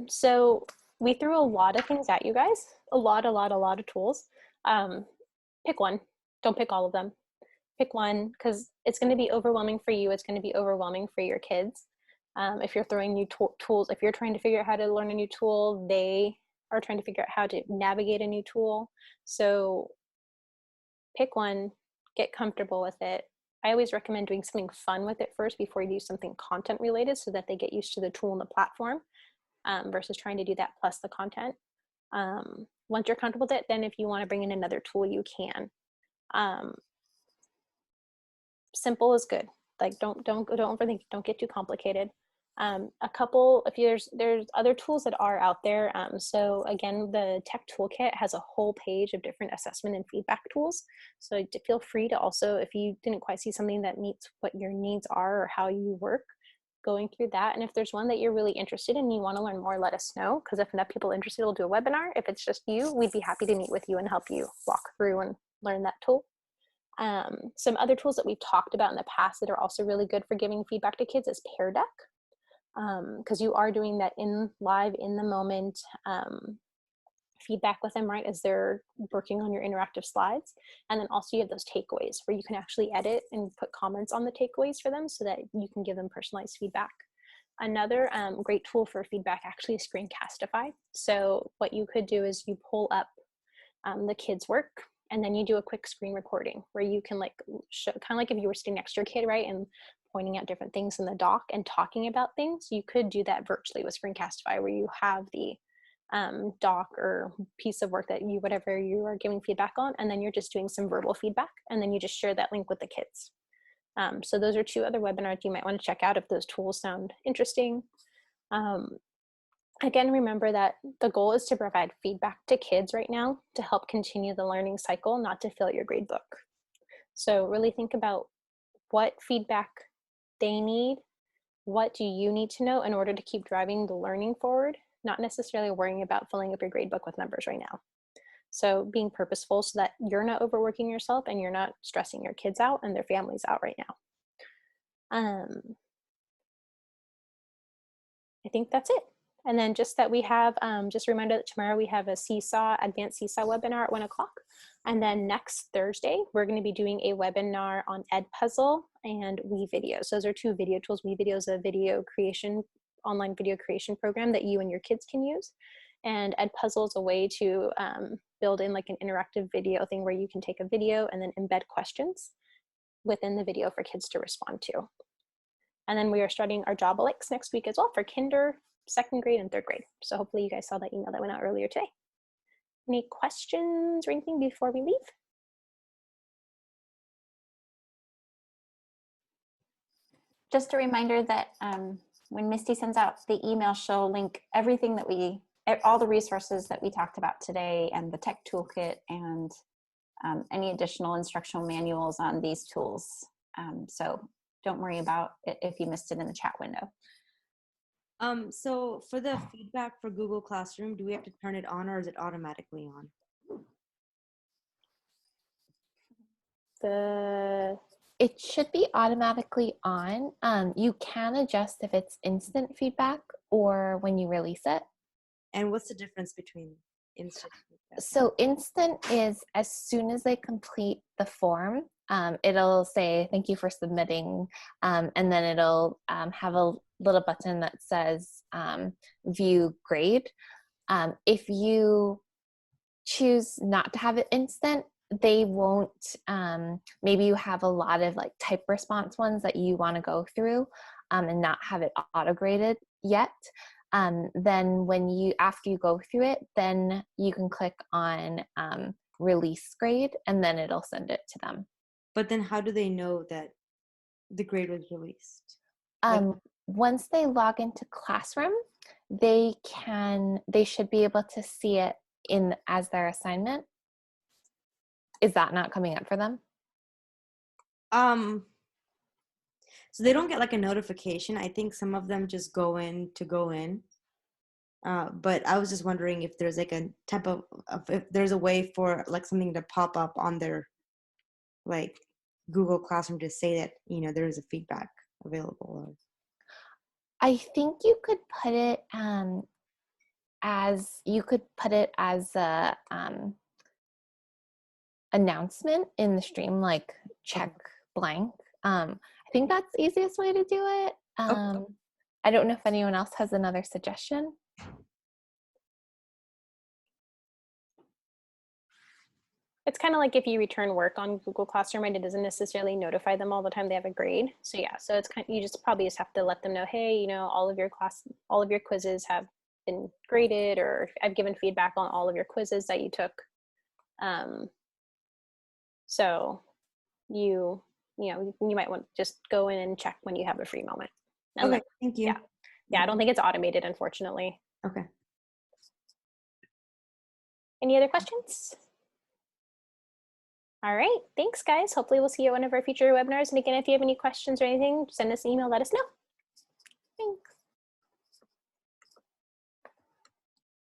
So we threw a lot of things at you guys, a lot of tools. Um, Pick one. Don't pick all of them. Pick one because it's going to be overwhelming for you. It's going to be overwhelming for your kids. If you're throwing new tools, if you're trying to figure out how to learn a new tool, they are trying to figure out how to navigate a new tool. So pick one, get comfortable with it. I always recommend doing something fun with it first before you do something content related so that they get used to the tool and the platform versus trying to do that plus the content. Once you're comfortable with it, then if you want to bring in another tool, you can. Um, Simple is good. Like don't overthink. Don't get too complicated. A couple, if there's other tools that are out there. So again, the Tech Toolkit has a whole page of different assessment and feedback tools. So feel free to also, if you didn't quite see something that meets what your needs are or how you work, going through that. And if there's one that you're really interested in and you want to learn more, let us know. Because if enough people are interested, we'll do a webinar. If it's just you, we'd be happy to meet with you and help you walk through and learn that tool. Some other tools that we've talked about in the past that are also really good for giving feedback to kids is Pear Deck, because you are doing that live in the moment feedback with them, right, as they're working on your interactive slides. And then also you have those takeaways where you can actually edit and put comments on the takeaways for them so that you can give them personalized feedback. Another great tool for feedback actually is Screencastify. So what you could do is you pull up the kids' work, and then you do a quick screen recording where you can like show, kind of like if you were sitting next to your kid, right, and pointing out different things in the doc and talking about things. You could do that virtually with Screencastify, where you have the doc or piece of work that you, whatever you are giving feedback on, and then you're just doing some verbal feedback, and then you just share that link with the kids. So those are two other webinars you might want to check out if those tools sound interesting. Again, remember that the goal is to provide feedback to kids right now to help continue the learning cycle, not to fill your grade book. So really think about what feedback they need. What do you need to know in order to keep driving the learning forward? Not necessarily worrying about filling up your grade book with numbers right now. So being purposeful so that you're not overworking yourself and you're not stressing your kids out and their families out right now. I think that's it. And then just that we have, just a reminder that tomorrow we have a advanced Seesaw webinar at 1 o'clock. And then next Thursday, we're going to be doing a webinar on Edpuzzle and WeVideos. Those are two video tools. WeVideo is a video creation, online video creation program that you and your kids can use. And Edpuzzle is a way to build in like an interactive video thing where you can take a video and then embed questions within the video for kids to respond to. And then we are starting our Jobalix next week as well for kinder, second grade, and third grade. So hopefully you guys saw that email that went out earlier today. Any questions or anything before we leave? Just a reminder that when Misty sends out the email, she'll link everything that all the resources that we talked about today and the tech toolkit and any additional instructional manuals on these tools. So don't worry about it if you missed it in the chat window. So for the feedback for Google Classroom, do we have to turn it on or is it automatically on? It should be automatically on. You can adjust if it's instant feedback or when you release it. And what's the difference between instant feedback? So instant is as soon as they complete the form, it'll say, thank you for submitting. And then it'll have a little button that says view grade. If you choose not to have it instant, they won't, maybe you have a lot of like type response ones that you want to go through and not have it auto graded yet. Then after you go through it, then you can click on release grade and then it'll send it to them. But then how do they know that the grade was released? Once they log into Classroom, they should be able to see it as their assignment. Is that not coming up for them? So they don't get like a notification. I think some of them just go in to go in. But I was just wondering if there's like a type of if there's a way for like something to pop up on their like Google Classroom to say that, you know, there is a feedback available. I think you could put it as a announcement in the stream, like check blank. I think that's the easiest way to do it. I don't know if anyone else has another suggestion. It's kind of like if you return work on Google Classroom, and it doesn't necessarily notify them all the time they have a grade. So yeah, so it's kind of, you just probably just have to let them know, hey, you know, all of your quizzes have been graded, or I've given feedback on all of your quizzes that you took. So you know, you might want to just go in and check when you have a free moment. And Okay, thank you. yeah, I don't think it's automated, unfortunately. Okay. Any other questions? All right, thanks guys. Hopefully we'll see you at one of our future webinars. And again, if you have any questions or anything, send us an email, let us know.